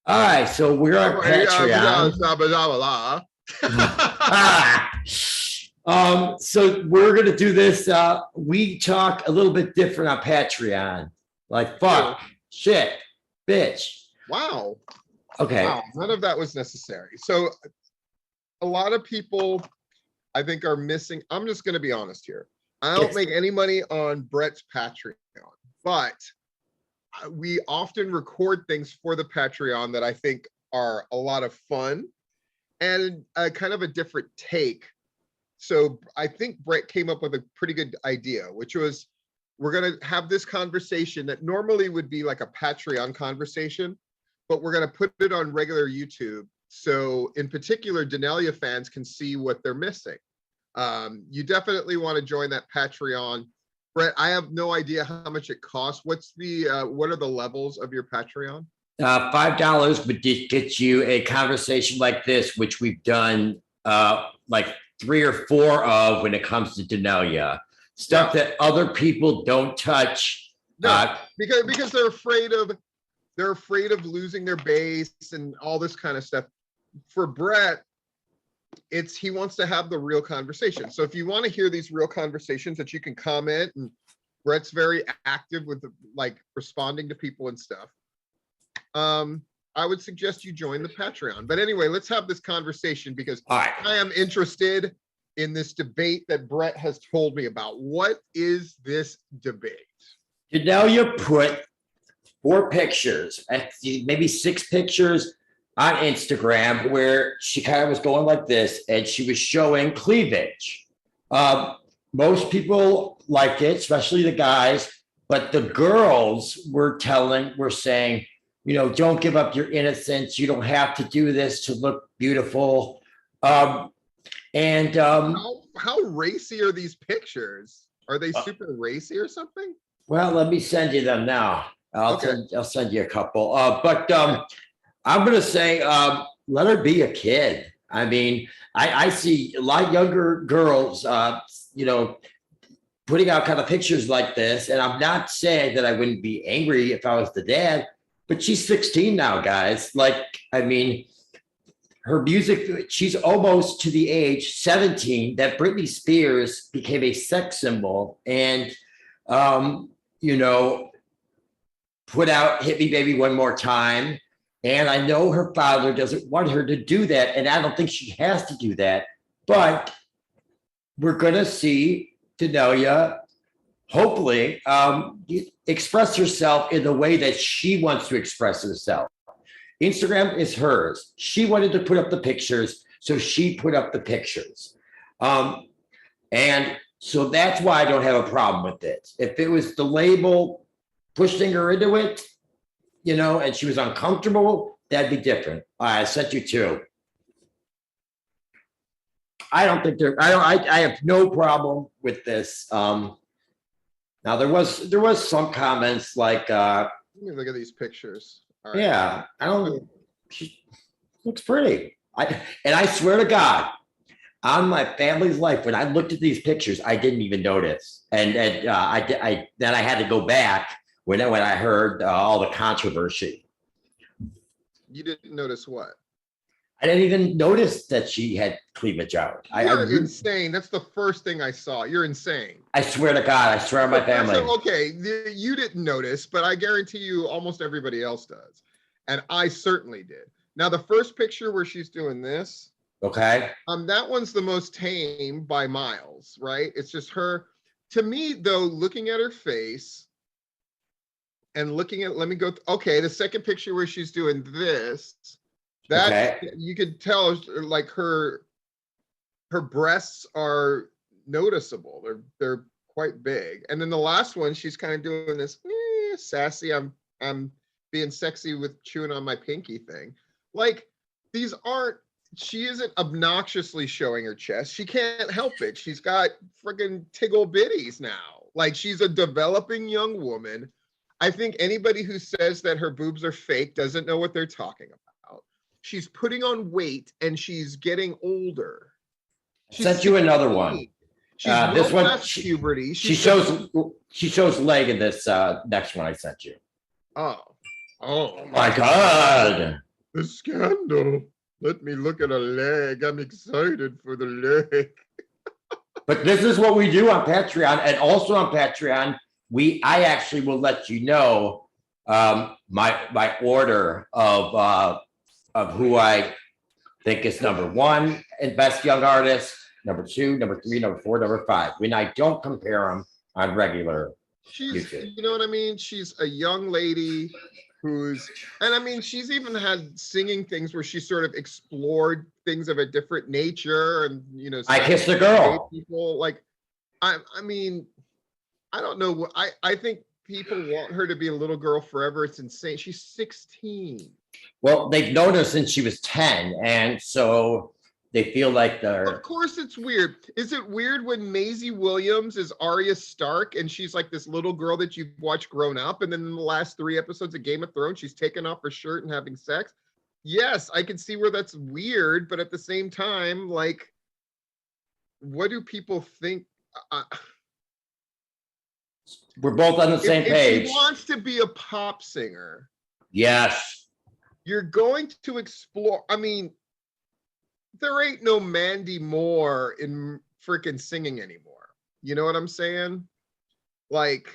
All right, so we're on Patreon. So we're gonna do this. We talk a little bit different on Patreon, like fuck, shit, bitch. Wow. Okay. Wow, none of that was necessary. So a lot of people, I think, are missing. I'm just going to be honest here. I don't make any money on Brett's Patreon, but we often record things for the Patreon that I think are a lot of fun and kind of a different take. So I think Brett came up with a pretty good idea, which was we're going to have this conversation that normally would be like a Patreon conversation, but we're going to put it on regular YouTube. So in particular, Daneliya fans can see what they're missing. You definitely want to join that Patreon. Brett, I have no idea how much it costs. What's the what are the levels of your Patreon? $5 would get you a conversation like this, which we've done like 3 or 4 of when it comes to Daneliya. Stuff that other people don't touch. No, because they're afraid of losing their base and all this kind of stuff. For Brett, he wants to have the real conversation. So if you want to hear these real conversations that you can comment, and Brett's very active with like responding to people and stuff, I would suggest you join the Patreon. But anyway, let's have this conversation because I am interested in this debate that Brett has told me about. What is this debate? Daneliya put 4 pictures, maybe 6 pictures on Instagram where she kind of was going like this and she was showing cleavage. Most people liked it, especially the guys, but the girls were saying, you know, don't give up your innocence. You don't have to do this to look beautiful. How racy are these pictures? Are they super racy or something? Well, let me send you them now. I'll send you a couple. I'm going to say, let her be a kid. I mean, I see a lot younger girls, you know, putting out kind of pictures like this. And I'm not saying that I wouldn't be angry if I was the dad, but she's 16 now, guys. Like, I mean, her music, she's almost to the age 17 that Britney Spears became a sex symbol and, you know, put out Hit Me Baby One More Time. And I know her father doesn't want her to do that. And I don't think she has to do that. But we're going to see Daneliya, hopefully, express herself in the way that she wants to express herself. Instagram is hers. She wanted to put up the pictures, so she put up the pictures. And so that's why I don't have a problem with it. If it was the label pushing her into it, you know, and she was uncomfortable, that'd be different. I sent you 2. I don't think I have no problem with this. Now there was some comments like let me look at these pictures. All right. Yeah, she looks pretty. And I swear to God, on my family's life, when I looked at these pictures, I didn't even notice. And then I had to go back when I heard all the controversy. You didn't notice what? I didn't even notice that she had cleavage out. You're insane. That's the first thing I saw. You're insane. I swear to God. I swear on my family. Okay, you didn't notice, but I guarantee you almost everybody else does. And I certainly did. Now, the first picture where she's doing this. Okay. That one's the most tame by miles, right? It's just her. To me, though, looking at her face and looking at, let me go. Okay, the second picture where she's doing this. That you could tell, like her breasts are noticeable. They're quite big. And then the last one, she's kind of doing this sassy. I'm being sexy with chewing on my pinky thing. Like she isn't obnoxiously showing her chest. She can't help it. She's got freaking tiggle bitties now. Like she's a developing young woman. I think anybody who says that her boobs are fake doesn't know what they're talking about. She's putting on weight and she's getting older. She's sent you another one. This one, puberty. She shows leg in this next one I sent you. Oh my God. The scandal. Let me look at a leg. I'm excited for the leg. But this is what we do on Patreon, and also on Patreon, I actually will let you know my order of who I think is number one and best young artist, number two, number three, number four, number five. When I don't compare them on regular YouTube. You know what I mean? She's a young lady who's, and I mean, she's even had singing things where she sort of explored things of a different nature, and you know, I Kissed a Girl. People like, I mean, I don't know. I think people want her to be a little girl forever. It's insane. She's 16. Well, they've known her since she was 10, and so they feel like they're. Of course, it's weird. Is it weird when Maisie Williams is Arya Stark and she's like this little girl that you've watched grown up, and then in the last 3 episodes of Game of Thrones, she's taking off her shirt and having sex? Yes, I can see where that's weird, but at the same time, like, what do people think? We're both on the same page. If she wants to be a pop singer, yes, you're going to explore. I mean, there ain't no Mandy Moore in freaking singing anymore. You know what I'm saying? Like,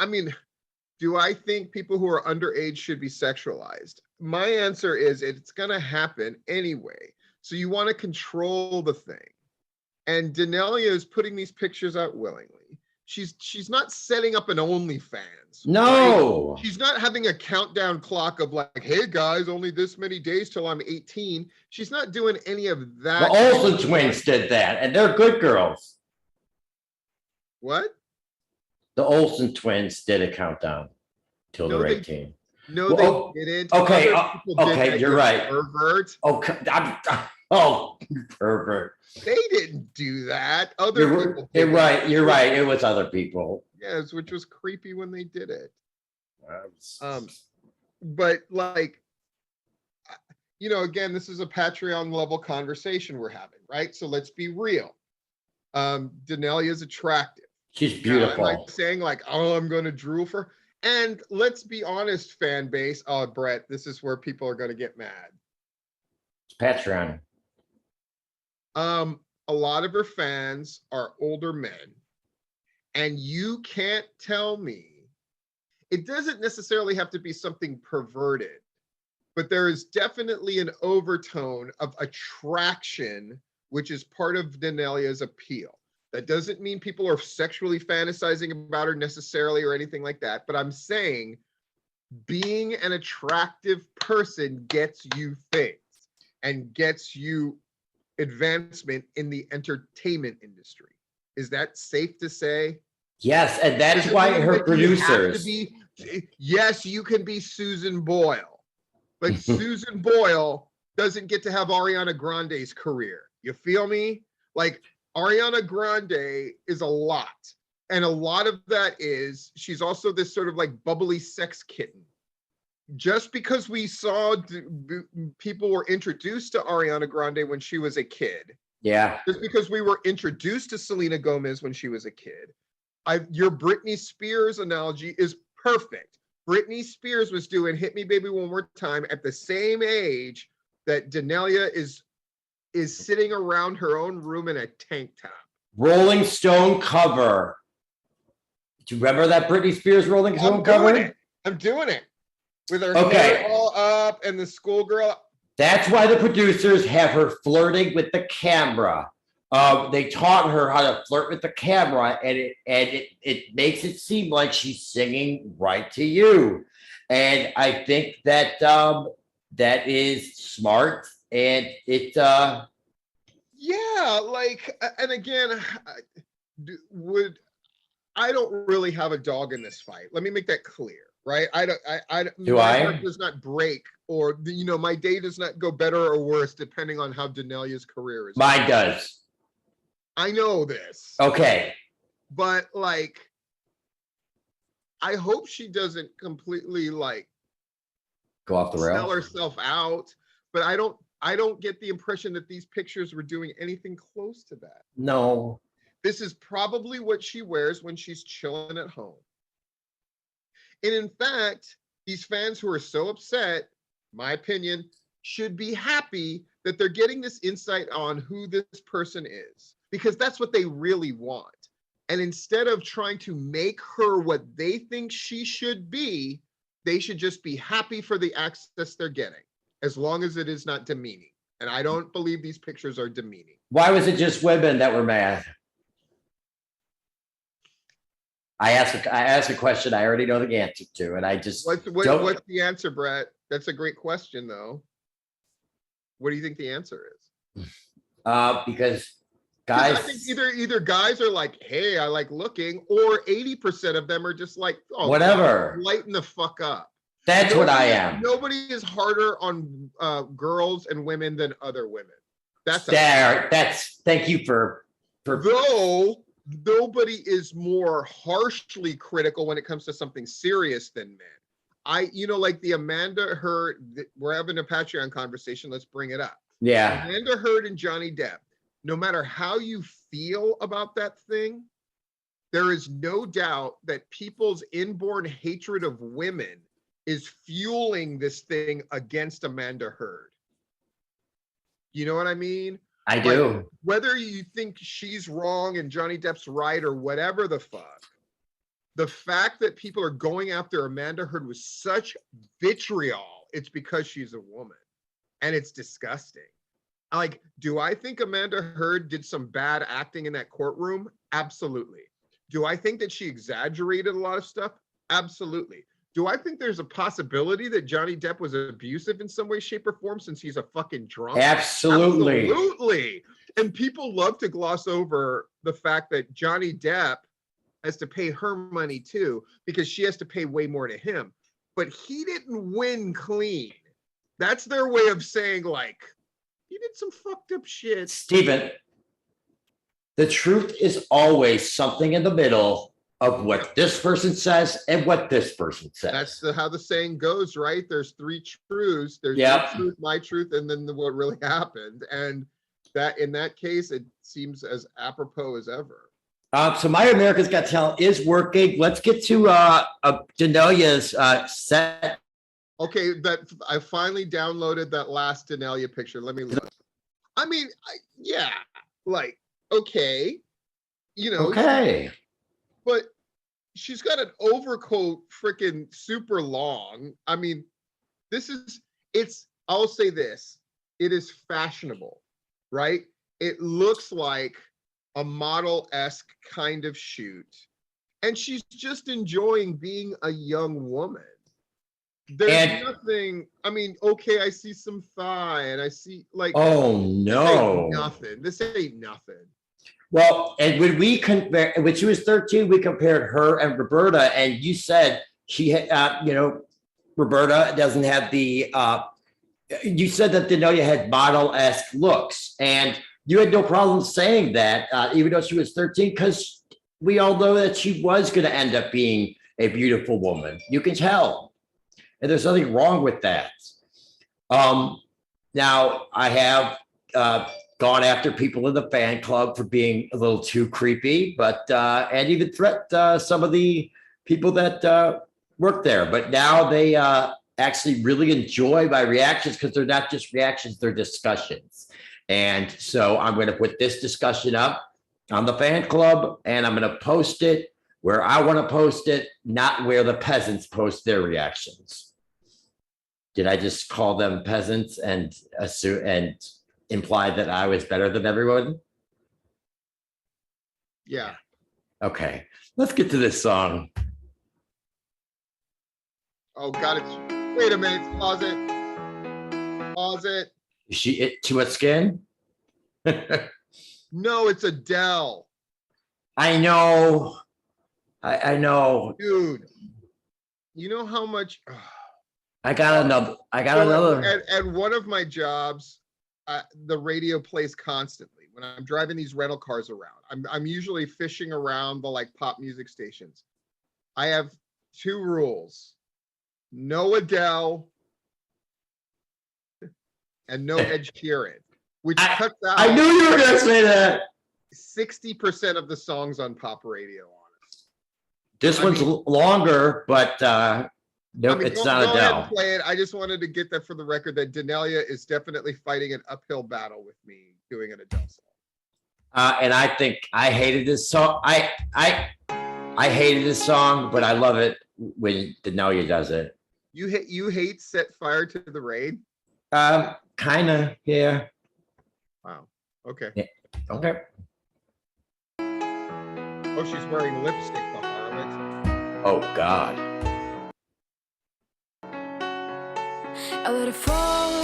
I mean, do I think people who are underage should be sexualized? My answer is it's going to happen anyway. So you want to control the thing. And Daneliya is putting these pictures out willingly. She's not setting up an OnlyFans. no. Right? She's not having a countdown clock of like, hey guys, only this many days till I'm 18. She's not doing any of that. The Olsen twins did that, and they're good girls. What? The Olsen twins did a countdown till they're 18. No, well, they didn't. Okay, okay, you're right. Pervert. Okay, pervert. They didn't do that. Other people. You're right. You're right. It was other people. Yes, which was creepy when they did it. But like, you know, again, this is a Patreon level conversation we're having, right? So let's be real. Daneliya is attractive. She's beautiful. I'm like saying like, oh, I'm going to drool for her. And let's be honest, fan base. Oh, Brett, this is where people are going to get mad. It's Patreon. A lot of her fans are older men, and you can't tell me, it doesn't necessarily have to be something perverted, but there is definitely an overtone of attraction, which is part of Daneliya's appeal. That doesn't mean people are sexually fantasizing about her necessarily or anything like that, but I'm saying being an attractive person gets you things and gets you advancement in the entertainment industry. Is that safe to say? Yes, and that's why her producers. Yes, you can be Susan Boyle, but Susan Boyle doesn't get to have Ariana Grande's career. You feel me? Like, Ariana Grande is a lot. And a lot of that is she's also this sort of like bubbly sex kitten. Just because we saw people were introduced to Ariana Grande when she was a kid. Yeah. Just because we were introduced to Selena Gomez when she was a kid. Your Britney Spears analogy is perfect. Britney Spears was doing Hit Me Baby One More Time at the same age that Daneliya is sitting around her own room in a tank top. Rolling Stone cover. Do you remember that Britney Spears Rolling Stone cover? I'm doing it. With her hair all up and the schoolgirl. That's why the producers have her flirting with the camera. They taught her how to flirt with the camera, and it makes it seem like she's singing right to you. And I think that that is smart, and it. Yeah, like, and again, I don't really have a dog in this fight. Let me make that clear. Right? My heart does not break, or you know, my day does not go better or worse depending on how Daneliya's career is. Mine does. I know this. Okay. But like, I hope she doesn't completely like go off the rails, sell herself out. But I don't get the impression that these pictures were doing anything close to that. No. This is probably what she wears when she's chilling at home. And in fact, these fans who are so upset, my opinion, should be happy that they're getting this insight on who this person is, because that's what they really want. And instead of trying to make her what they think she should be, they should just be happy for the access they're getting, as long as it is not demeaning. And I don't believe these pictures are demeaning. Why was it just women that were mad? I asked a question I already know the answer to, and I just What's the answer, Brett? That's a great question, though. What do you think the answer is? Because guys, I think either guys are like, hey, I like looking, or 80% of them are just like, oh, whatever, God, lighten the fuck up. That's what I am. Nobody is harder on girls and women than other women. Thank you for. Though nobody is more harshly critical when it comes to something serious than men. Like the Amanda Heard, we're having a Patreon conversation. Let's bring it up. Yeah. Amanda Heard and Johnny Depp, no matter how you feel about that thing, there is no doubt that people's inborn hatred of women is fueling this thing against Amanda Heard. You know what I mean? I do. Like, whether you think she's wrong and Johnny Depp's right or whatever the fuck, the fact that people are going after Amanda Heard with such vitriol, it's because she's a woman. And it's disgusting. Like, do I think Amanda Heard did some bad acting in that courtroom? Absolutely. Do I think that she exaggerated a lot of stuff? Absolutely. Do I think there's a possibility that Johnny Depp was abusive in some way, shape, or form since he's a fucking drunk? Absolutely. Absolutely. And people love to gloss over the fact that Johnny Depp has to pay her money too, because she has to pay way more to him. But he didn't win clean. That's their way of saying, like, he did some fucked up shit. Steven, the truth is always something in the middle of what this person says and what this person says. That's how the saying goes, right? There's three truths. There's your truth, my truth, and then what really happened. And that in that case, it seems as apropos as ever. So My America's Got Talent is working. Let's get to Daneliya's set. Okay, I finally downloaded that last Daneliya picture. Let me look. I mean, yeah, like, okay, Okay. But she's got an overcoat freaking super long. I mean, I'll say this, it is fashionable, right? It looks like a model-esque kind of shoot. And she's just enjoying being a young woman. There's nothing, I mean, okay, I see some thigh and I see like, oh no, this ain't nothing. Well, and when she was 13, we compared her and Roberta, and you said she had, Roberta doesn't have the, you said that Daneliya had model-esque looks, and you had no problem saying that, even though she was 13, because we all know that she was going to end up being a beautiful woman. You can tell, and there's nothing wrong with that. Now, I have gone after people in the fan club for being a little too creepy, but and even threat some of the people that work there. But now they actually really enjoy my reactions, because they're not just reactions, they're discussions. And so I'm going to put this discussion up on the fan club, and I'm going to post it where I want to post it, not where the peasants post their reactions. Did I just call them peasants and assume and imply that I was better than everyone? Yeah. Okay, let's get to this song. Oh God, wait a minute, pause it. Pause it. Is she it to a skin? No, it's Adele. I know. I know. Dude, you know how much I got another. At one of my jobs, the radio plays constantly when I'm driving these rental cars around. I'm usually fishing around the like pop music stations. I have two rules: no Adele and no Ed Sheeran, which cuts out. I knew you were going to say that. 60% of the songs on pop radio. This one's longer, but Nope, it's not go ahead and Adele. play it. I just wanted to get that for the record that Daneliya is definitely fighting an uphill battle with me doing an Adele song. And I think I hated this song. I hated this song, but I love it when Daneliya does it. You hate Set Fire to the Rain? Kind of, yeah. Wow. Okay. Yeah. Okay. Oh, she's wearing lipstick, the harlot. Oh God. I let it fall.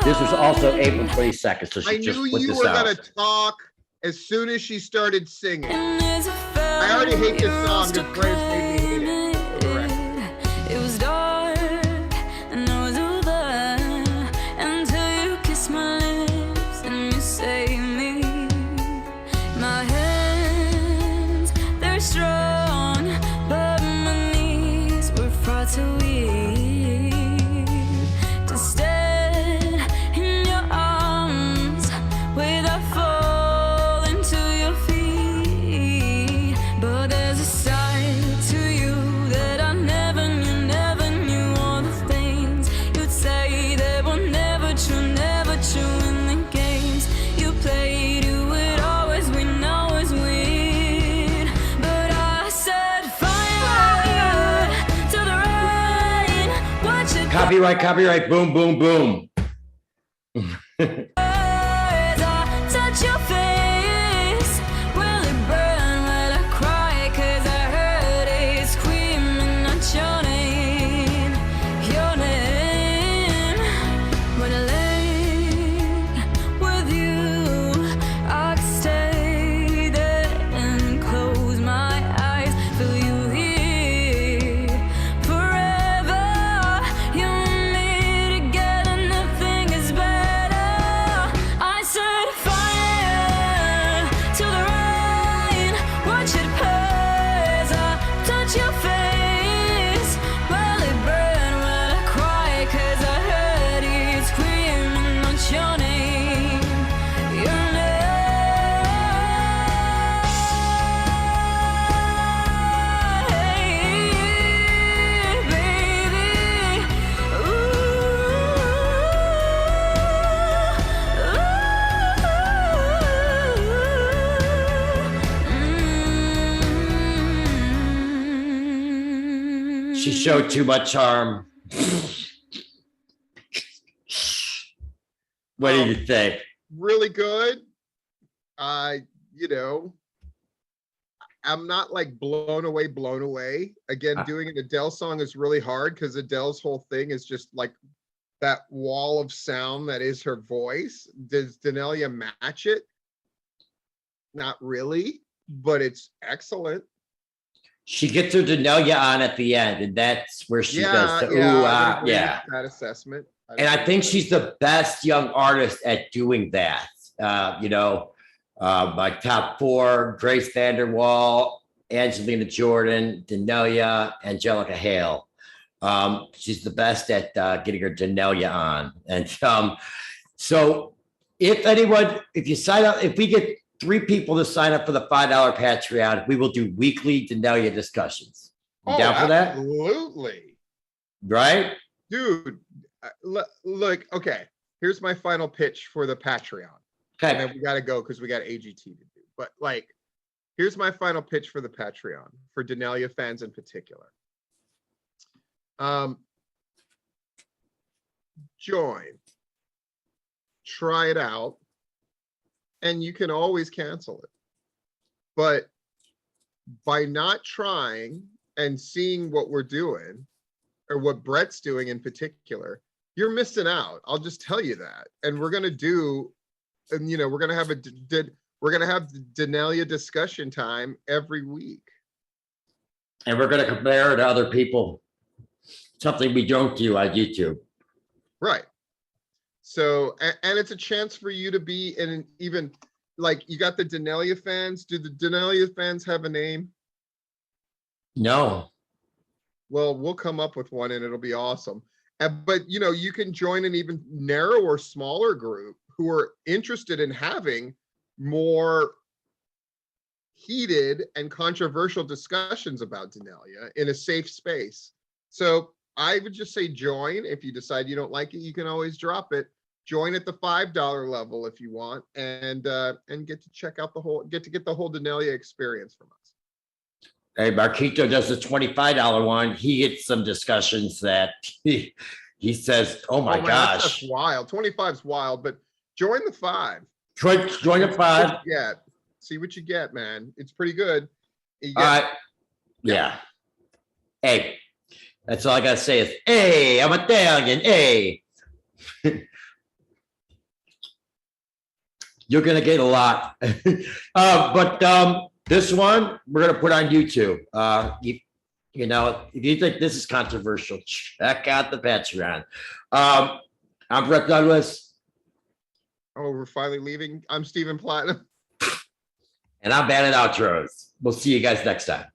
This was also April 22nd, so I she just knew put you this were out. gonna talk as soon as she started singing. I I already hate this song because Graves made me hate it, for the record. It was dark and I was over until you kissed my lips and you saved me. My hands, they're strong, but my knees were far too weak to stand in your arms without falling to your feet. But there's a side to you that I never knew all the things you'd say that were never true in the games you played. You would always win, always win. But I set fire to the rain. Watch it Copyright, boom, boom, boom. as I touch your face. Will it burn? Will I cry? 'Cause I heard it screaming out your name. Your name. When I lay with you, I could stay there and close my eyes. Feel you here forever. You and me together, nothing is better. I set fire to the rain. Watch it pour as I touch your face. Will it burn? Will I cry? 'Cause I heard it screaming out your name. Your name, baby. She showed too much charm. What do you think? Really good. You know, I'm not like blown away. Again, doing an Adele song is really hard because Adele's whole thing is just like that wall of sound that is her voice. Does Daneliya match it? Not really, but it's excellent. She gets her Daneliya on at the end, and that's where she does the ooh, I would ah, agree yeah. with that assessment. And I think she's the best young artist at doing that. My top four: Grace Vanderwall, Angelina Jordan, Daneliya, Angelica Hale. She's the best at getting her Daneliya on. And so if you sign up, if we get 3 people to sign up for the $5 Patreon, we will do weekly Daneliya discussions. You down for that? Absolutely. Right? Dude, look, okay, here's my final pitch for the Patreon. And then Okay. we got to go because we got AGT to do. But like, here's my final pitch for the Patreon for Daneliya fans in particular. Join, try it out, and you can always cancel it. But by not trying and seeing what we're doing, or what Brett's doing in particular, you're missing out. I'll just tell you that. And we're gonna do, and we're gonna have Daneliya discussion time every week. And we're going to compare to other people, something we don't do on YouTube. Right. So, and it's a chance for you to be in an even, like, you got the Daneliya fans. Do the Daneliya fans have a name? No. Well, we'll come up with one and it'll be awesome. But you can join an even narrower, smaller group who are interested in having more heated and controversial discussions about Daneliya in a safe space. So I would just say join. If you decide you don't like it, you can always drop it. Join at the $5 level if you want, and get to check out the whole, get the whole Daneliya experience from us. Hey, Marquito does the $25 one. He gets some discussions that he says, "Oh my man, gosh, that's wild. 25 is wild, but join the 5. join the pod." See what you get, man. It's pretty good. You All get- right, yeah. Hey, that's all I gotta say is, "Hey, I'm Italian." Hey. You're gonna get a lot. But this one we're gonna put on YouTube. You know, if you think this is controversial, check out the Patreon. I'm Brett Douglas. Oh, we're finally leaving. I'm Stephen Platinum. And I'm bad at outros. We'll see you guys next time.